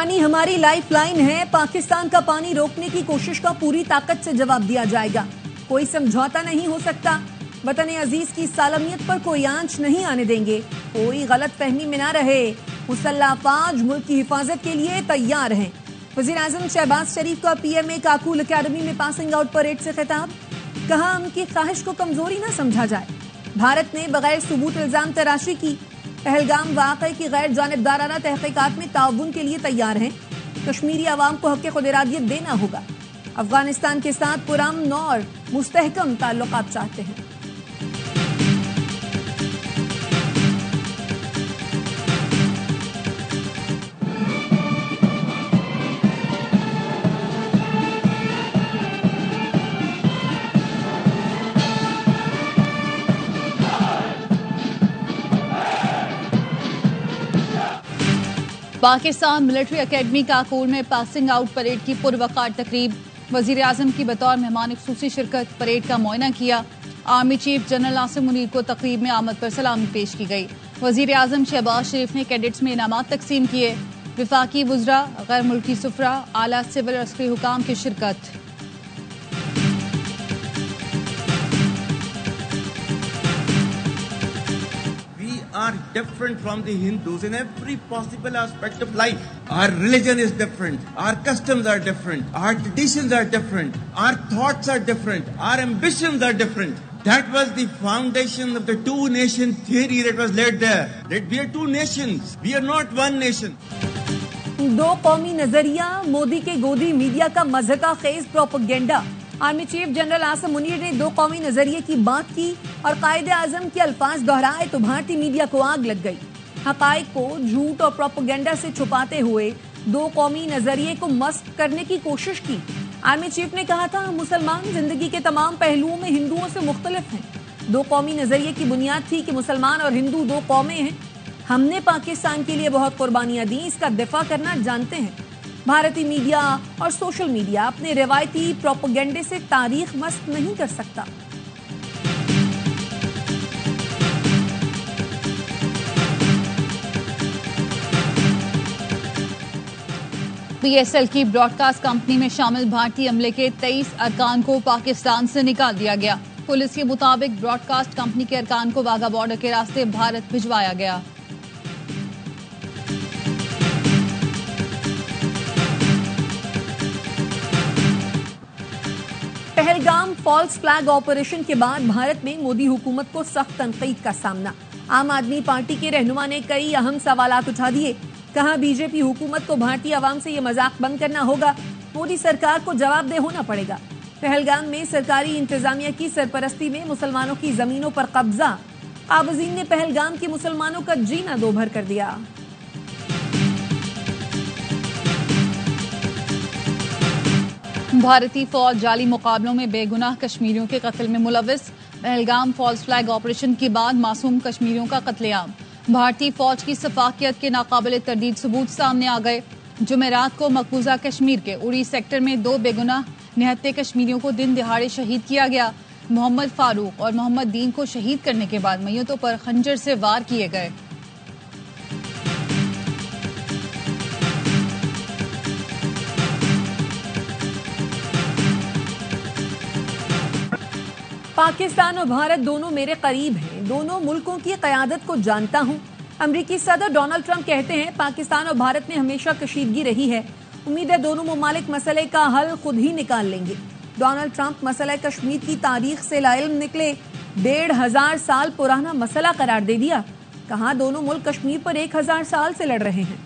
पानी हमारी लाइफलाइन है। पाकिस्तान का पानी रोकने की कोशिश का पूरी ताकत से जवाब दिया जाएगा। कोई समझौता नहीं हो सकता। वतन अजीज की सालमियत पर कोई आंच नहीं आने देंगे। कोई गलत फहमी में ना रहे। मुसल्लह अफवाज मुल्क की हिफाजत के लिए तैयार हैं। वजीर आजम शहबाज शरीफ का पीएमए काकूल अकेडमी में पासिंग आउट परेड से खिताब। कहा, उनकी ख्वाहिश को कमजोरी ना समझा जाए। भारत ने बगैर सबूत इल्जाम तराशी की। पहलगाम वाक़े की गैर जानिबदाराना तहकीकात में ताउन के लिए तैयार हैं। कश्मीरी अवाम को हक़ खुद इरादियत देना होगा। अफगानिस्तान के साथ पुरअमन और मुस्तहकम ताल्लुकात चाहते हैं। पाकिस्तान मिलिट्री अकेडमी काकूल में पासिंग आउट परेड की पुरवकार तकरीब। वजीर आजम की बतौर मेहमान खुसूसी शिरकत परेड का मुआयना किया। Army chief general Asim Munir को तकरीब में आमद पर सलामी पेश की गई। वजीर आजम शहबाज शरीफ ने कैडेट्स में इनामात तकसीम किए। विफाकी वुज़रा, गैर मुल्की सुफरा, आला सिविल और अस्करी हुकाम की शिरकत। Are different from the Hindus in every possible aspect of life. Our religion is different. Our customs are different. Our traditions are different. Our thoughts are different. Our ambitions are different. That was the foundation of the two-nation theory that was laid there. That we are two nations. We are not one nation. दो कौमी नजरिया, मोदी के गोदी media का मज़हका खेज propaganda. Army chief general Asim Munir ने दो कौमी नजरिए की बात की और कायदे आजम के अल्फाज दोहराए तो भारतीय मीडिया को आग लग गई। हकाइक को झूठ और प्रोपेगेंडा से छुपाते हुए दो कौमी नजरिए को मस्त करने की कोशिश की। आर्मी चीफ ने कहा था, मुसलमान जिंदगी के तमाम पहलुओं में हिंदुओं से मुख्तलिफ हैं। दो कौमी नजरिए की बुनियाद थी कि मुसलमान और हिंदू दो कौमें हैं। हमने पाकिस्तान के लिए बहुत कुर्बानियां दी, इसका दिफा करना जानते हैं। भारतीय मीडिया और सोशल मीडिया अपने रिवायती प्रोपेगेंडे से तारीख मस्त नहीं कर सकता। पीएसएल की ब्रॉडकास्ट कंपनी में शामिल भारतीय अमले के 23 अरकान को पाकिस्तान से निकाल दिया गया। पुलिस के मुताबिक ब्रॉडकास्ट कंपनी के अरकान को वाघा बॉर्डर के रास्ते भारत भिजवाया गया। पहलगाम फॉल्स फ्लैग ऑपरेशन के बाद भारत में मोदी हुकूमत को सख्त तनकीद का सामना। आम आदमी पार्टी के रहनुमा ने कई अहम सवालात उठा दिए। कहा, बीजेपी हुकूमत को भारतीय आवाम से ये मजाक बंद करना होगा। मोदी सरकार को जवाबदेह होना पड़ेगा। पहलगाम में सरकारी इंतजामिया की सरपरस्ती में मुसलमानों की जमीनों पर कब्जा। काबजीन ने पहलगाम के मुसलमानों का जीना दोभर कर दिया। भारतीय फौज जाली मुकाबलों में बेगुनाह कश्मीरियों के कत्ल में मुलविस। पहलगाम फॉल्स फ्लैग ऑपरेशन के बाद मासूम कश्मीरियों का कत्लेआम। भारतीय फौज की सफाकियत के नाकाबिले तरदीद सबूत सामने आ गए। जुमेरात को मकबूजा कश्मीर के उड़ी सेक्टर में दो बेगुनाह निहत्ते कश्मीरियों को दिन दिहाड़े शहीद किया गया। मोहम्मद फारूक और मोहम्मद दीन को शहीद करने के बाद मैयतों पर खंजर से वार किए गए। पाकिस्तान और भारत दोनों मेरे करीब हैं। दोनों मुल्कों की क़यादत को जानता हूं। अमेरिकी सदर डोनाल्ड ट्रंप कहते हैं, पाकिस्तान और भारत में हमेशा कशीदगी रही है। उम्मीद है दोनों ममालिक मसले का हल खुद ही निकाल लेंगे। डोनाल्ड ट्रंप मसला कश्मीर की तारीख से लाइल्म निकले। 1500 साल पुराना मसला करार दे दिया। कहा, दोनों मुल्क कश्मीर पर 1000 साल से लड़ रहे हैं।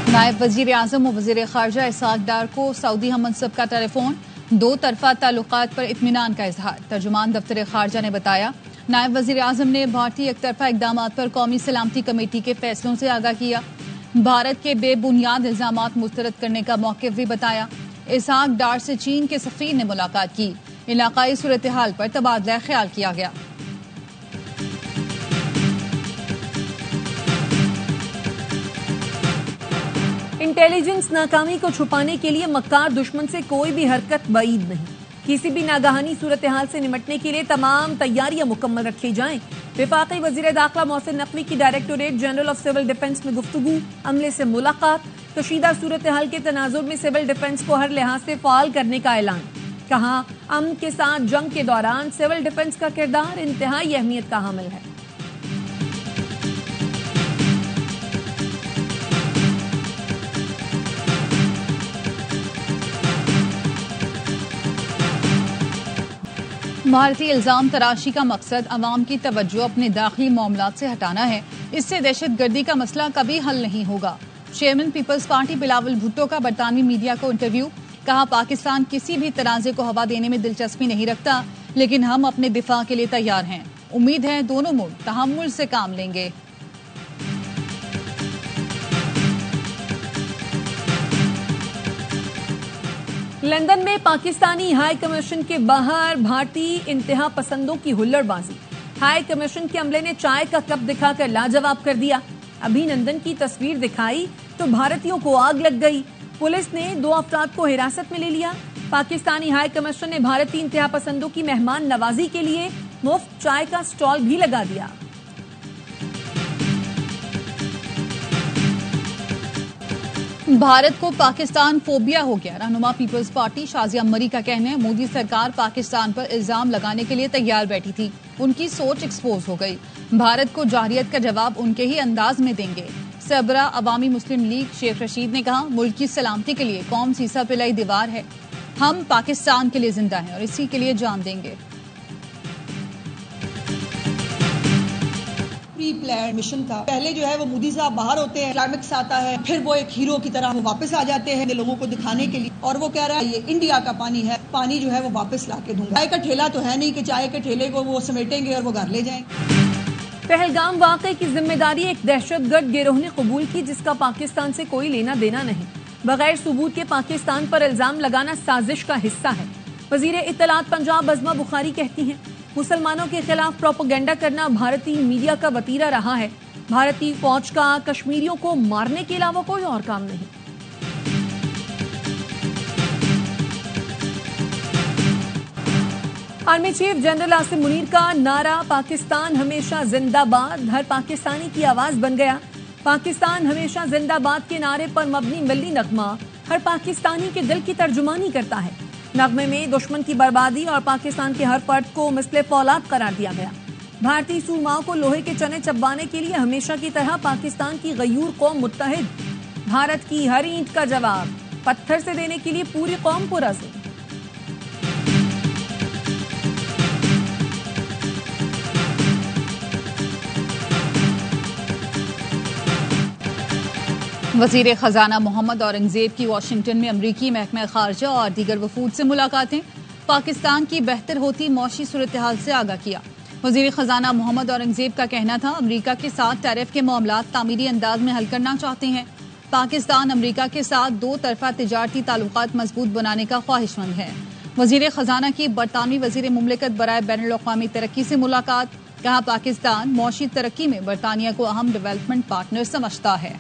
नायब वजीर आजम और वजीर खारजा इसाक डार को सऊदी हममनसब का टेलीफोन। दो तरफा ताल्लुकात पर इत्मीनान का इजहार। तर्जुमान दफ्तर खारजा ने बताया, नायब वजीर आजम ने भारतीय एक तरफा इकदाम पर कौमी सलामती कमेटी के फैसलों से आगाह किया। भारत के बेबुनियाद इल्जामात मुस्तरद करने का मौक़िफ़ भी बताया। इसाक डार से चीन के सफ़ीर ने मुलाकात की। इलाकाई सूरत हाल पर तबादला ख्याल किया गया। इंटेलिजेंस नाकामी को छुपाने के लिए मक्कार दुश्मन से कोई भी हरकत बईद नहीं। किसी भी नागहानी सूरत हाल से निपटने के लिए तमाम तैयारियां मुकम्मल रखी जाएं। वफाकी वजीर दाखिला मोहसिन नकवी की directorate general of civil defence में गुफ्तगू, अमले से मुलाकात, कशीदा सूरत हाल के तनाजुर में सिविल डिफेंस को हर लिहाज से फाल करने का ऐलान। कहा, अमन के साथ जंग के दौरान सिविल डिफेंस का किरदार इंतहाई अहमियत का हामिल है। भारतीय इल्जाम तराशी का मकसद अवाम की तवज्जो अपने दाखिली मामलात से हटाना है। इससे दहशतगर्दी का मसला कभी हल नहीं होगा। चेयरमैन पीपल्स पार्टी बिलावल भुट्टो का बरतानवी मीडिया को इंटरव्यू। कहा, पाकिस्तान किसी भी तनाज़े को हवा देने में दिलचस्पी नहीं रखता, लेकिन हम अपने दिफा के लिए तैयार हैं। उम्मीद है दोनों मुल्क तहम्मुल से काम लेंगे। लंदन में पाकिस्तानी हाई कमीशन के बाहर भारतीय इंतहा पसंदों की हुल्लड़बाजी। हाई कमीशन के अमले ने चाय का कप दिखाकर लाजवाब कर दिया। अभिनंदन की तस्वीर दिखाई तो भारतीयों को आग लग गई। पुलिस ने 2 अफराद को हिरासत में ले लिया। पाकिस्तानी हाई कमीशन ने भारतीय इंतहा पसंदों की मेहमान नवाजी के लिए मुफ्त चाय का स्टॉल भी लगा दिया। भारत को पाकिस्तान फोबिया हो गया। रहनुमा पीपल्स पार्टी शाजिया मरी का कहना है, मोदी सरकार पाकिस्तान पर इल्जाम लगाने के लिए तैयार बैठी थी। उनकी सोच एक्सपोज हो गई। भारत को जाहिरियत का जवाब उनके ही अंदाज में देंगे। सरबरा अवामी मुस्लिम लीग शेख रशीद ने कहा, मुल्क की सलामती के लिए कौम सीसा पिलाई दीवार है। हम पाकिस्तान के लिए जिंदा हैं और इसी के लिए जान देंगे। प्री प्लान मिशन था। पहले जो है वो मोदी साहब बाहर होते हैं, क्लाइमेक्स आता है, फिर वो एक हीरो की तरह वो वापस आ जाते हैं लोगों को दिखाने के लिए, और वो कह रहा है ये इंडिया का पानी है, पानी जो है वो वापस ला के दूंगा। चाय का ठेला तो है नहीं कि चाय के ठेले को वो समेटेंगे और वो घर ले जाएंगे। पहलगाम वाक़े की जिम्मेदारी एक दहशतगर्द गिरोह ने कबूल की, जिसका पाकिस्तान से कोई लेना देना नहीं। बगैर सबूत के पाकिस्तान पर इल्जाम लगाना साजिश का हिस्सा है। वजीर इत्तलात पंजाब अज़मा बुखारी कहती हैं, मुसलमानों के खिलाफ प्रोपेगेंडा करना भारतीय मीडिया का वतीरा रहा है। भारतीय फौज का कश्मीरियों को मारने के अलावा कोई और काम नहीं। Army chief general Asim Munir का नारा पाकिस्तान हमेशा जिंदाबाद हर पाकिस्तानी की आवाज बन गया। पाकिस्तान हमेशा जिंदाबाद के नारे पर मबनी मिल्ली नगमा हर पाकिस्तानी के दिल की तर्जुमानी करता है। नगमे में दुश्मन की बर्बादी और पाकिस्तान के हर फर्द को मिसले फौलाद करार दिया गया। भारतीय सूरमाओं को लोहे के चने चबाने के लिए हमेशा की तरह पाकिस्तान की गयूर कौम मुत्तहिद। भारत की हर ईंट का जवाब पत्थर से देने के लिए पूरी कौम पुरज़्म। वजीर खजाना मोहम्मद औरंगजेब की वाशिंगटन में अमरीकी महकमा खारजा और दीगर वफूद से मुलाकातें। पाकिस्तान की बेहतर होती मौशी सूरत हाल से आगाह किया। वजीर खजाना मोहम्मद औरंगजेब का कहना था, अमरीका के साथ टैरिफ के मामलात तामीरी अंदाज में हल करना चाहते हैं। पाकिस्तान अमरीका के साथ 2 तरफा तिजारती ताल्लुकात मजबूत बनाने का ख्वाहिशमंद है। वजीर खजाना की बरतानवी वजीर मुमलिकत बराए बैनुल-अक़वामी तरक्की से मुलाकात। कहा, पाकिस्तान मौशी तरक्की में बरतानिया को अहम डेवलपमेंट पार्टनर समझता है।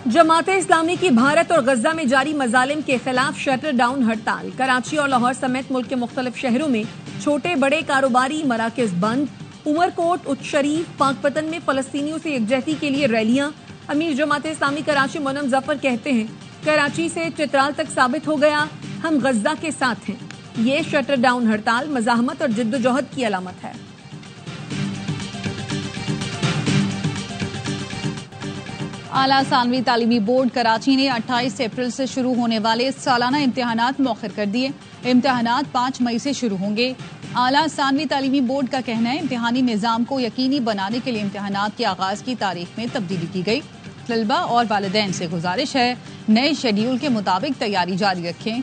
जमाते इस्लामी की भारत और गजा में जारी मजालिम के खिलाफ शटर डाउन हड़ताल। कराची और लाहौर समेत मुल्क के मुख्तलिफ शहरों में छोटे बड़े कारोबारी मराकज बंद। उमरकोट, उच्च शरीफ, पाकपतन में फलस्तीनियों से यकजहती के लिए रैलियां। अमीर जमाते इस्लामी कराची मोनम जफर कहते हैं, कराची से चित्राल तक साबित हो गया हम गजा के साथ हैं। ये शटर डाउन हड़ताल मज़ाहमत और जिद्दोजहद की अलामत है। आला सानवी तालीमी बोर्ड कराची ने 28 अप्रैल से शुरू होने वाले सालाना इम्तिहानात मौखर कर दिए। इम्तिहानात 5 मई से शुरू होंगे। आला सानवी तालीमी बोर्ड का कहना है, इम्तिहानी निज़ाम को यकीनी बनाने के लिए इम्तिहानात के आगाज की तारीख में तब्दीली की गई। तलबा और वालिदैन से गुजारिश है, नए शेड्यूल के मुताबिक तैयारी जारी रखें।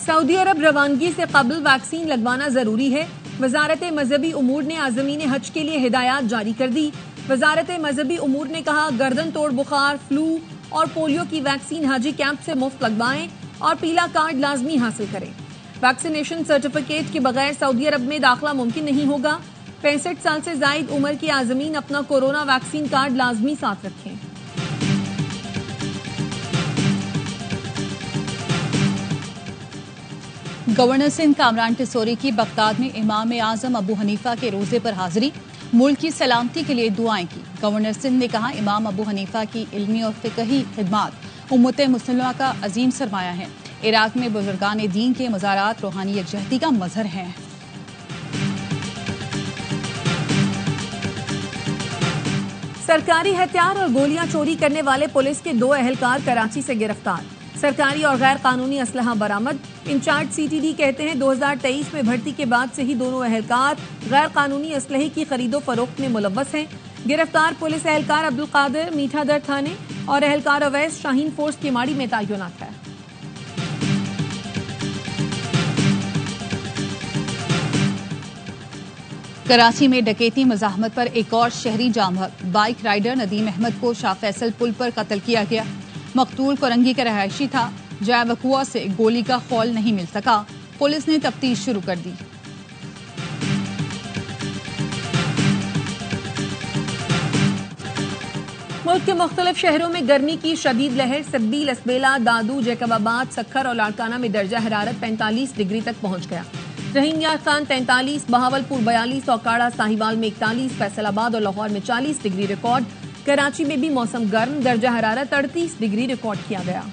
सऊदी अरब रवानगी से कबल वैक्सीन लगवाना जरूरी है। वजारत मजहबी उमूर ने आज़मीन हज के लिए हिदायत जारी कर दी। वजारत मजहबी उमूर ने कहा, गर्दन तोड़ बुखार, फ्लू और पोलियो की वैक्सीन हाजी कैंप से मुफ्त लगवाएं। और पीला कार्ड लाजमी हासिल करें। वैक्सीनेशन सर्टिफिकेट के बगैर सऊदी अरब में दाखिला मुमकिन नहीं होगा। 65 साल से जायद उम्र के आज़मीन अपना कोरोना वैक्सीन कार्ड लाजमी साथ रखें। गवर्नर सिंध कामरान टिसोरी की बगदाद में इमाम आजम अबू हनीफा के रोजे पर हाजिरी, मुल्क की सलामती के लिए दुआएं की। गवर्नर सिंध ने कहा, इमाम अबू हनीफा की इल्मी और फिकही खिदमात उम्मत मुस्लिमा का अजीम सरमाया है। इराक में बुजुर्गान दीन के मज़ारात रूहानी यकजहती का मजहर हैं। सरकारी हथियार और गोलियां चोरी करने वाले पुलिस के 2 एहलकार कराची से गिरफ्तार। सरकारी और गैर कानूनी असलहा बरामद। इंचार्ज सीटीडी कहते हैं 2023 में भर्ती के बाद से ही दोनों एहलकार गैर कानूनी असलहे की खरीदो फरोख्त में मुलव्वस हैं। गिरफ्तार पुलिस एहलकार अब्दुल कादिर मीठादर थाने और एहलकार अवैस शाहीन फोर्स केमाड़ी में तैनात है। कराची में डकैती मज़ाहमत पर एक और शहरी जामहक, बाइक राइडर नदीम अहमद को शाह फैसल पुल पर कत्ल किया गया। मकतूल कोरंगी का रहायशी था। जय वकुआ से गोली का खौल नहीं मिल सका। पुलिस ने तफ्तीश शुरू कर दी। मुल्क के मुख्तलिफ शहरों में गर्मी की शदीद लहर। सब्बी, लसबेला, दादू, जैकबाबाद, सक्खर और लाड़काना में दर्जा हरारत 45 डिग्री तक पहुंच गया। रहीम यार खान 43, बहावलपुर 42, औकाड़ा साहिवाल में 41, फैसलाबाद और लाहौर में 40 डिग्री रिकॉर्ड। कराची में भी मौसम गर्म, दर्जा हरारत 38 डिग्री रिकॉर्ड किया गया।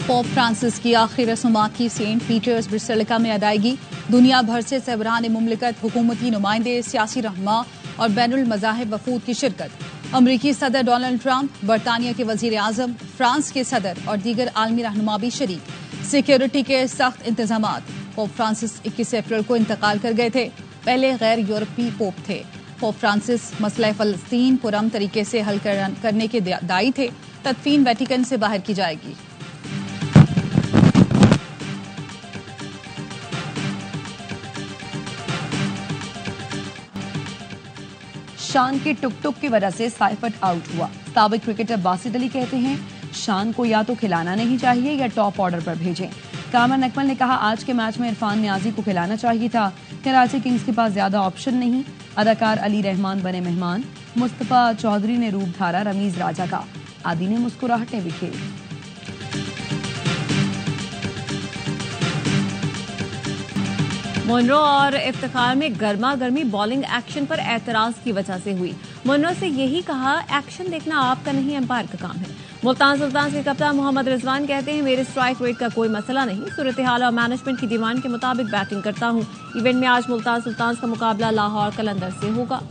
पोप फ्रांसिस की आखिरी रस्मात की सेंट पीटर्स बेसिलिका में अदायगी। दुनिया भर से सरबराहान मुमलिकत, हुकूमती नुमाइंदे, सियासी रहनुमा और बैनुल मज़ाहिब वफूद की शिरकत। अमरीकी सदर डोनाल्ड ट्रंप, बरतानिया के वजीर आजम, फ्रांस के सदर और दीगर आलमी रहनुमा भी शरीक। सिक्योरिटी के सख्त इंतजामात। पोप फ्रांसिस 21 अप्रैल को इंतकाल कर गए थे। पहले गैर यूरोपीय पोप थे। पोप फ्रांसिस मसला फलस्तीन पुरअमन तरीके से हल करने के दाई थे। तदफीन वेटिकन से बाहर की जाएगी। शान के टुक टुक की वजह से साइफर्ट आउट हुआ। साबिक क्रिकेटर बासित अली कहते हैं, शान को या तो खिलाना नहीं चाहिए या टॉप ऑर्डर पर भेजें। कामरान अकमल ने कहा, आज के मैच में इरफान नियाजी को खिलाना चाहिए था। कराची किंग्स के पास ज्यादा ऑप्शन नहीं। अदाकार अली रहमान बने मेहमान। मुस्तफा चौधरी ने रूप धारा रमीज राजा का। आदि ने मुस्कुराहटें बिखेरी। मुनरो और इफ्तिखार में गर्मा गर्मी बॉलिंग एक्शन पर एतराज की वजह से हुई। मुनरो से यही कहा, एक्शन देखना आपका नहीं एम्पायर का काम है। मुल्तान सुल्तान के कप्तान मोहम्मद रिजवान कहते हैं, मेरे स्ट्राइक रेट का कोई मसला नहीं, सूरत हाल और मैनेजमेंट की डिमांड के मुताबिक बैटिंग करता हूं। इवेंट में आज मुल्तान सुल्तान का मुकाबला लाहौर कलंदर से होगा।